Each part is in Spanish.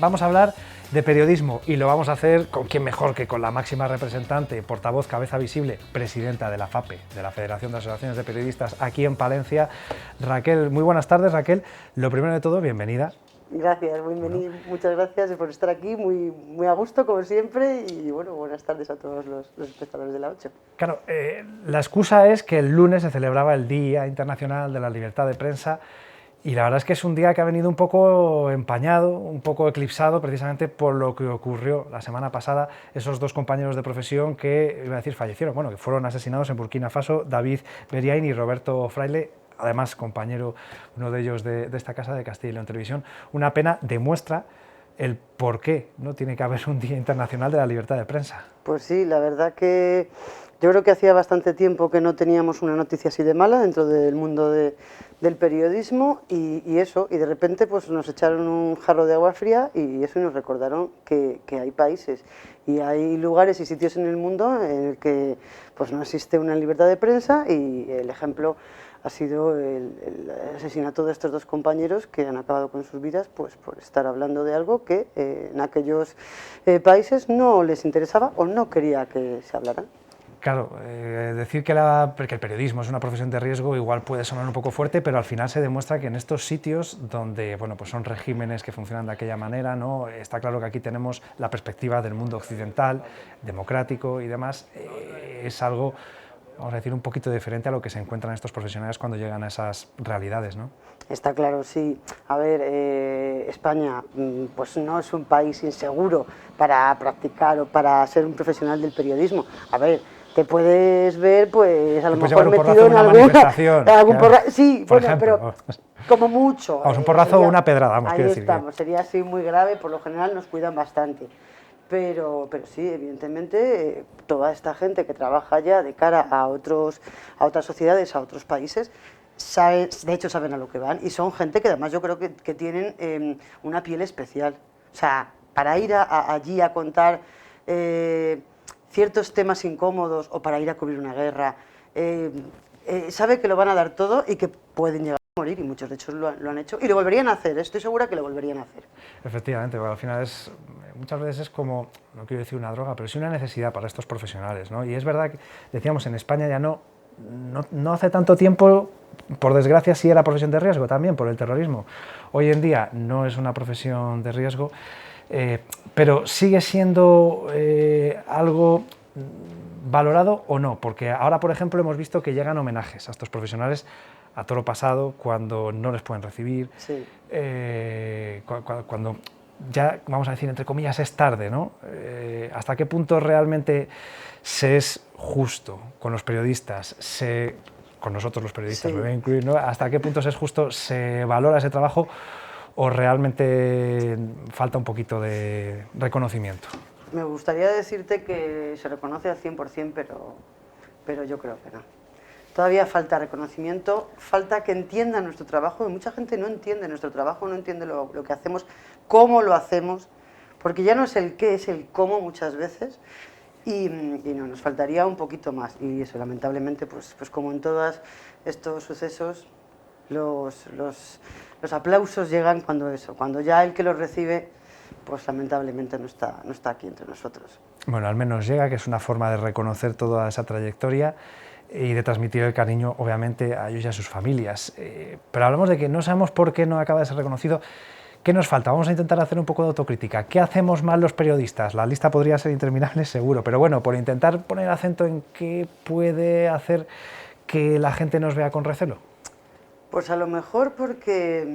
Vamos a hablar de periodismo y lo vamos a hacer con quién mejor que con la máxima representante, portavoz, cabeza visible, presidenta de la FAPE, de la Federación de Asociaciones de Periodistas aquí en Palencia, Raquel. Muy buenas tardes, Raquel. Lo primero de todo, bienvenida. Gracias, muchas gracias por estar aquí, muy a gusto como siempre y bueno, buenas tardes a todos los espectadores de la 8. Claro, la excusa es que el lunes se celebraba el Día Internacional de la Libertad de Prensa y la verdad es que es un día que ha venido un poco empañado, un poco eclipsado precisamente por lo que ocurrió la semana pasada, esos dos compañeros de profesión que, iba a decir, fallecieron, bueno, que fueron asesinados en Burkina Faso, David Beriain y Roberto Fraile, además compañero, uno de ellos de esta casa de Castilla y León Televisión. Una pena, demuestra el por qué no tiene que haber un Día Internacional de la Libertad de Prensa. Pues sí, la verdad que yo creo que hacía bastante tiempo que no teníamos una noticia así de mala dentro del mundo del periodismo y de repente pues nos echaron un jarro de agua fría y eso, y nos recordaron que hay países y hay lugares y sitios en el mundo en el que pues no existe una libertad de prensa, y el ejemplo ha sido el asesinato de estos dos compañeros que han acabado con sus vidas pues por estar hablando de algo que en aquellos países no les interesaba o no quería que se hablaran. Claro, decir que el periodismo es una profesión de riesgo igual puede sonar un poco fuerte, pero al final se demuestra que en estos sitios donde bueno, pues son regímenes que funcionan de aquella manera, ¿no? Está claro que aquí tenemos la perspectiva del mundo occidental, democrático y demás, es algo, vamos a decir, un poquito diferente a lo que se encuentran estos profesionales cuando llegan a esas realidades, ¿no? Está claro, sí. A ver, España pues no es un país inseguro para practicar o para ser un profesional del periodismo. A ver, te puedes ver, pues a lo mejor metido en alguna sí, por bueno, ejemplo, pero como mucho. Vamos, un porrazo o una pedrada, vamos, ahí quiero decir. Estamos, sería así muy grave, por lo general nos cuidan bastante. Pero sí, evidentemente, toda esta gente que trabaja ya de cara a otras sociedades, a otros países, de hecho saben a lo que van, y son gente que además yo creo que tienen una piel especial. O sea, para ir allí a contar ciertos temas incómodos o para ir a cubrir una guerra, sabe que lo van a dar todo y que pueden llegar a morir, y muchos de hecho lo han hecho y lo volverían a hacer, estoy segura que lo volverían a hacer. Efectivamente, bueno, al final muchas veces es como, no quiero decir una droga, pero sí una necesidad para estos profesionales, ¿no? Y es verdad que, decíamos, en España ya no hace tanto tiempo, por desgracia, sí era profesión de riesgo también por el terrorismo. Hoy en día no es una profesión de riesgo, pero sigue siendo algo valorado o no, porque ahora, por ejemplo, hemos visto que llegan homenajes a estos profesionales a toro pasado, cuando no les pueden recibir, sí. Cuando ya, vamos a decir, entre comillas, es tarde, ¿no? ¿Hasta qué punto realmente se es justo con los periodistas, con nosotros los periodistas, sí, me voy a incluir, ¿no? ¿Hasta qué punto se es justo, se valora ese trabajo o realmente falta un poquito de reconocimiento? Me gustaría decirte que se reconoce al 100%, pero yo creo que no. Todavía falta reconocimiento, falta que entiendan nuestro trabajo, y mucha gente no entiende nuestro trabajo, no entiende lo que hacemos, cómo lo hacemos, porque ya no es el qué, es el cómo muchas veces, y no, nos faltaría un poquito más, y eso, lamentablemente, pues como en todos estos sucesos, los aplausos llegan cuando ya el que los recibe, pues lamentablemente no está aquí entre nosotros. Bueno, al menos llega, que es una forma de reconocer toda esa trayectoria y de transmitir el cariño, obviamente, a ellos y a sus familias. Pero hablamos de que no sabemos por qué no acaba de ser reconocido. ¿Qué nos falta? Vamos a intentar hacer un poco de autocrítica. ¿Qué hacemos mal los periodistas? La lista podría ser interminable, seguro, pero bueno, por intentar poner acento en qué puede hacer que la gente nos vea con recelo. Pues a lo mejor porque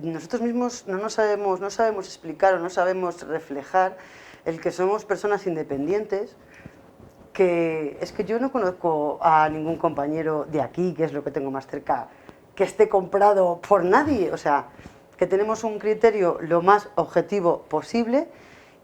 nosotros mismos no sabemos explicar o no sabemos reflejar el que somos personas independientes, que es que yo no conozco a ningún compañero de aquí, que es lo que tengo más cerca, que esté comprado por nadie, o sea, que tenemos un criterio lo más objetivo posible,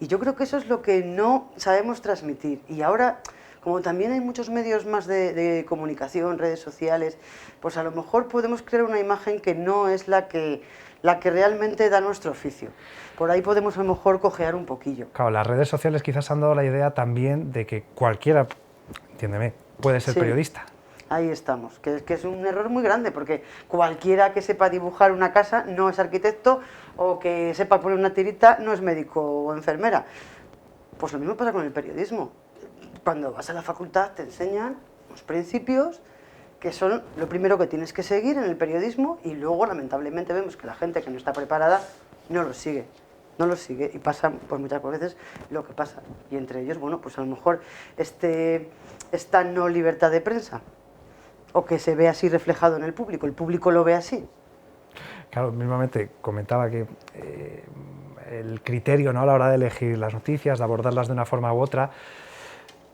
y yo creo que eso es lo que no sabemos transmitir. Y ahora, como también hay muchos medios más de comunicación, redes sociales, pues a lo mejor podemos crear una imagen que no es la que realmente da nuestro oficio. Por ahí podemos a lo mejor cojear un poquillo. Claro, las redes sociales quizás han dado la idea también de que cualquiera, entiéndeme, puede ser, sí, periodista. Ahí estamos, que es un error muy grande, porque cualquiera que sepa dibujar una casa no es arquitecto, o que sepa poner una tirita no es médico o enfermera. Pues lo mismo pasa con el periodismo. Cuando vas a la facultad te enseñan los principios que son lo primero que tienes que seguir en el periodismo, y luego lamentablemente vemos que la gente que no está preparada no los sigue. No los sigue, y pasa pues muchas veces lo que pasa. Y entre ellos, bueno, pues a lo mejor esta no libertad de prensa, o que se ve así reflejado en el público lo ve así. Claro, mismamente comentaba que el criterio, ¿no?, a la hora de elegir las noticias, de abordarlas de una forma u otra,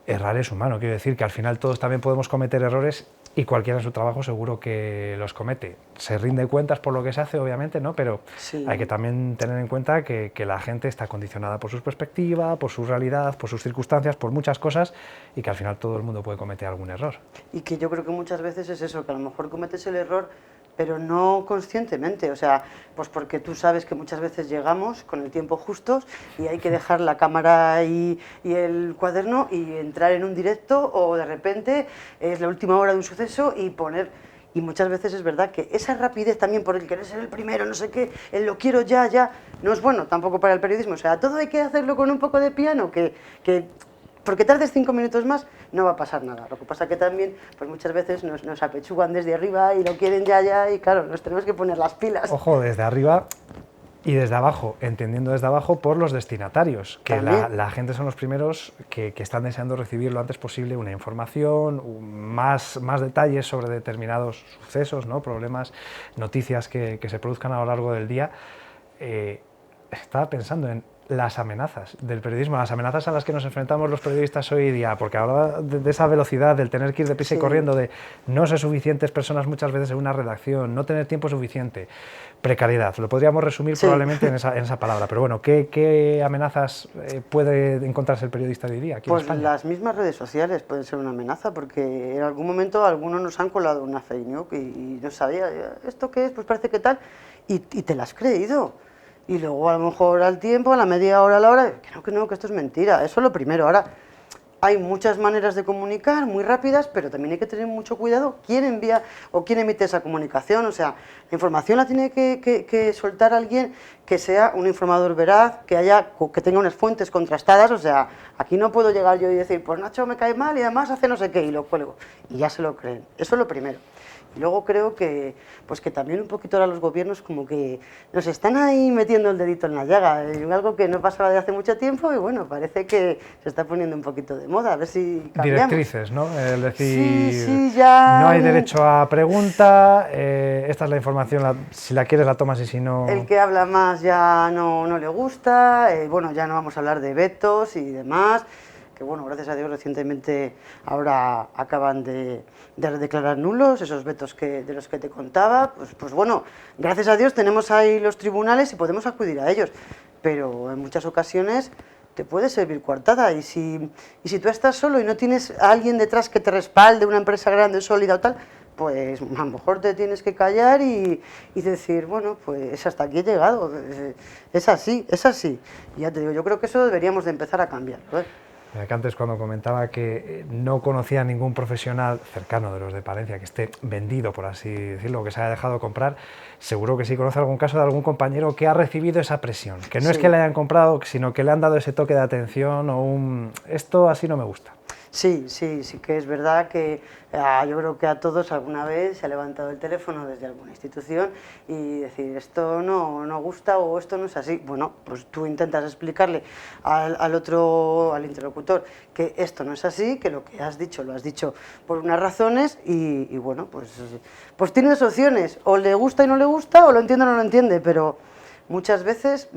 errar es humano. Quiero decir que al final todos también podemos cometer errores, y cualquiera en su trabajo seguro que los comete. Se rinde cuentas por lo que se hace, obviamente, ¿no? Pero Sí. hay que también tener en cuenta que la gente está condicionada por su perspectiva, por su realidad, por sus circunstancias, por muchas cosas, y que al final todo el mundo puede cometer algún error. Y que yo creo que muchas veces es eso, que a lo mejor cometes el error, pero no conscientemente, o sea, pues porque tú sabes que muchas veces llegamos con el tiempo justo y hay que dejar la cámara y el cuaderno y entrar en un directo, o de repente es la última hora de un suceso y poner... Y muchas veces es verdad que esa rapidez también, por el querer ser el primero, no sé qué, el lo quiero ya, no es bueno tampoco para el periodismo. O sea, todo hay que hacerlo con un poco de piano, porque tardes 5 minutos más no va a pasar nada. Lo que pasa que también, pues muchas veces nos apechugan desde arriba y lo quieren ya, y claro, nos tenemos que poner las pilas. Ojo, desde arriba y desde abajo, entendiendo desde abajo por los destinatarios, que la gente son los primeros que están deseando recibir lo antes posible una información, más detalles sobre determinados sucesos, ¿no?, problemas, noticias que se produzcan a lo largo del día. Estaba pensando en las amenazas del periodismo, las amenazas a las que nos enfrentamos los periodistas hoy día, porque hablaba de esa velocidad, del tener que ir deprisa y corriendo, de no ser suficientes personas muchas veces en una redacción, no tener tiempo suficiente, precariedad. Lo podríamos resumir probablemente en esa palabra, pero bueno, ¿qué amenazas puede encontrarse el periodista de hoy día aquí en España? Las mismas redes sociales pueden ser una amenaza, porque en algún momento algunos nos han colado una fake news y no sabía, ¿esto qué es? Pues parece que tal, y te la has creído. Y luego a lo mejor al tiempo, a la media hora, a la hora, que no, que esto es mentira. Eso es lo primero. Ahora, hay muchas maneras de comunicar, muy rápidas, pero también hay que tener mucho cuidado quién envía o quién emite esa comunicación. O sea, la información la tiene que soltar alguien que sea un informador veraz, que tenga unas fuentes contrastadas. O sea, aquí no puedo llegar yo y decir, pues Nacho me cae mal y además hace no sé qué, y lo cuelgo. Y ya se lo creen. Eso es lo primero. Y luego creo que también un poquito ahora los gobiernos como que nos están ahí metiendo el dedito en la llaga, algo que no pasaba de hace mucho tiempo, y bueno, parece que se está poniendo un poquito de moda, a ver si cambiamos. Directrices, ¿no? Es decir, sí, ya... no hay derecho a pregunta, esta es la información, si la quieres la tomas y si no... El que habla más ya no le gusta, bueno, ya no vamos a hablar de vetos y demás, que bueno, gracias a Dios recientemente ahora acaban de declarar nulos esos vetos de los que te contaba. Pues bueno, gracias a Dios tenemos ahí los tribunales y podemos acudir a ellos, pero en muchas ocasiones te puede servir coartada, y si tú estás solo y no tienes a alguien detrás que te respalde, una empresa grande, sólida o tal, pues a lo mejor te tienes que callar y decir, bueno, pues hasta aquí he llegado, es así. Y ya te digo, yo creo que eso deberíamos de empezar a cambiar, ¿no? Que antes, cuando comentaba que no conocía a ningún profesional cercano de los de Palencia que esté vendido, por así decirlo, que se haya dejado comprar, seguro que sí conoce algún caso de algún compañero que ha recibido esa presión, que no es que le hayan comprado, sino que le han dado ese toque de atención o esto así no me gusta. Sí que es verdad que yo creo que a todos alguna vez se ha levantado el teléfono desde alguna institución y decir, esto no gusta o esto no es así. Bueno, pues tú intentas explicarle al interlocutor, que esto no es así, que lo que has dicho lo has dicho por unas razones, y bueno, pues tienes opciones, o le gusta y no le gusta, o lo entiende o no lo entiende, pero muchas veces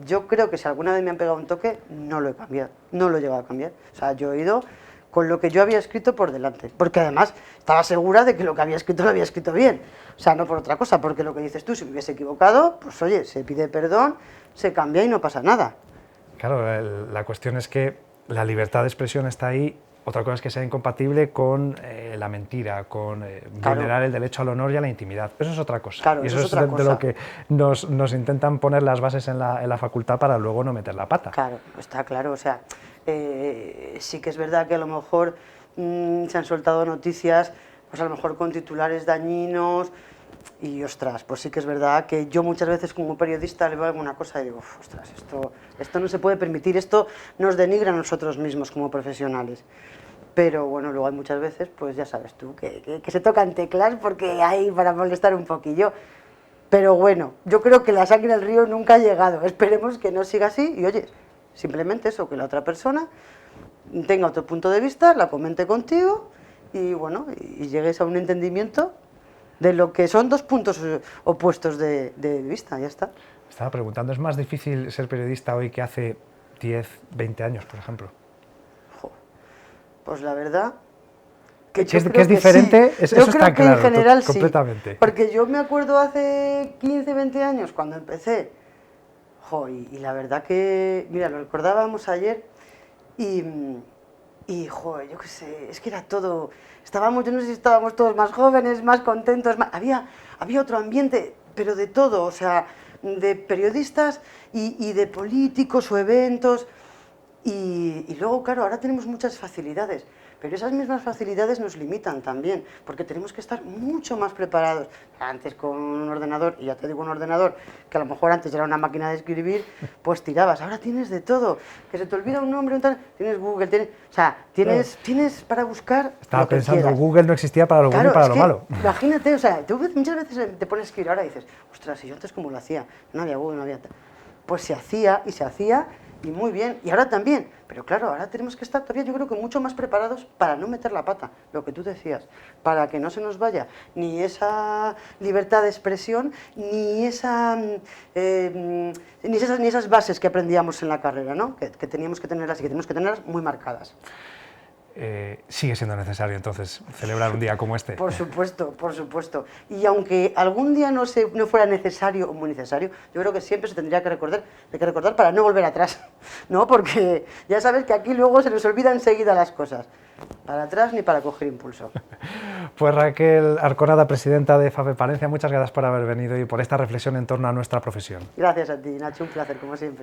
yo creo que si alguna vez me han pegado un toque, no lo he cambiado, no lo he llegado a cambiar. O sea, yo he ido con lo que yo había escrito por delante, porque además estaba segura de que lo que había escrito lo había escrito bien. O sea, no por otra cosa, porque lo que dices tú, si me hubiese equivocado, pues oye, se pide perdón, se cambia y no pasa nada. Claro, la cuestión es que la libertad de expresión está ahí. Otra cosa es que sea incompatible con la mentira, con vulnerar el derecho al honor y a la intimidad. Eso es otra cosa. Claro, y eso es de lo que nos intentan poner las bases en la facultad para luego no meter la pata. Claro, está claro. O sea, sí que es verdad que a lo mejor se han soltado noticias pues a lo mejor con titulares dañinos y, ostras, pues sí que es verdad que yo muchas veces como periodista le veo alguna cosa y digo, ostras, esto no se puede permitir, esto nos denigra a nosotros mismos como profesionales. Pero bueno, luego hay muchas veces, pues ya sabes tú, que se tocan teclas porque hay para molestar un poquillo. Pero bueno, yo creo que la sangre al río nunca ha llegado. Esperemos que no siga así y oye, simplemente eso, que la otra persona tenga otro punto de vista, la comente contigo y bueno, y llegues a un entendimiento de lo que son dos puntos opuestos de vista, ya está. Estaba preguntando, ¿es más difícil ser periodista hoy que hace 10, 20 años, por ejemplo? Jo, pues la verdad... Que es diferente, sí. eso está claro, en general, completamente. Sí, porque yo me acuerdo hace 15, 20 años, cuando empecé, jo, y la verdad que, mira, lo recordábamos ayer, y jo, yo qué sé, es que era todo, yo no sé si estábamos todos más jóvenes, más contentos, había otro ambiente, pero de todo, o sea, de periodistas y de políticos o eventos, y luego, claro, ahora tenemos muchas facilidades, pero esas mismas facilidades nos limitan también, porque tenemos que estar mucho más preparados. Antes con un ordenador, y ya te digo un ordenador, que a lo mejor antes era una máquina de escribir, pues tirabas. Ahora tienes de todo, que se te olvida un nombre, tienes Google, o sea, tienes para buscar. Estaba lo que pensando, quieras. Google no existía para lo bueno y para lo malo. Imagínate, o sea, tú muchas veces te pones a escribir ahora y dices, ostras, ¿y yo antes cómo lo hacía? No había Google, no había... Pues se hacía, y muy bien, y ahora también, pero claro, ahora tenemos que estar todavía yo creo que mucho más preparados para no meter la pata, lo que tú decías, para que no se nos vaya ni esa libertad de expresión, ni esas bases que aprendíamos en la carrera, ¿no? que teníamos que tenerlas y que tenemos que tenerlas muy marcadas. Sigue siendo necesario entonces celebrar un día como este. Por supuesto, por supuesto. Y aunque algún día no fuera necesario o muy necesario, yo creo que siempre se tendría que recordar para no volver atrás, ¿no? Porque ya sabes que aquí luego se nos olvida enseguida las cosas. Para atrás ni para coger impulso. Pues Raquel Arconada, presidenta de FAFE Palencia, muchas gracias por haber venido y por esta reflexión en torno a nuestra profesión. Gracias a ti, Nacho, un placer como siempre.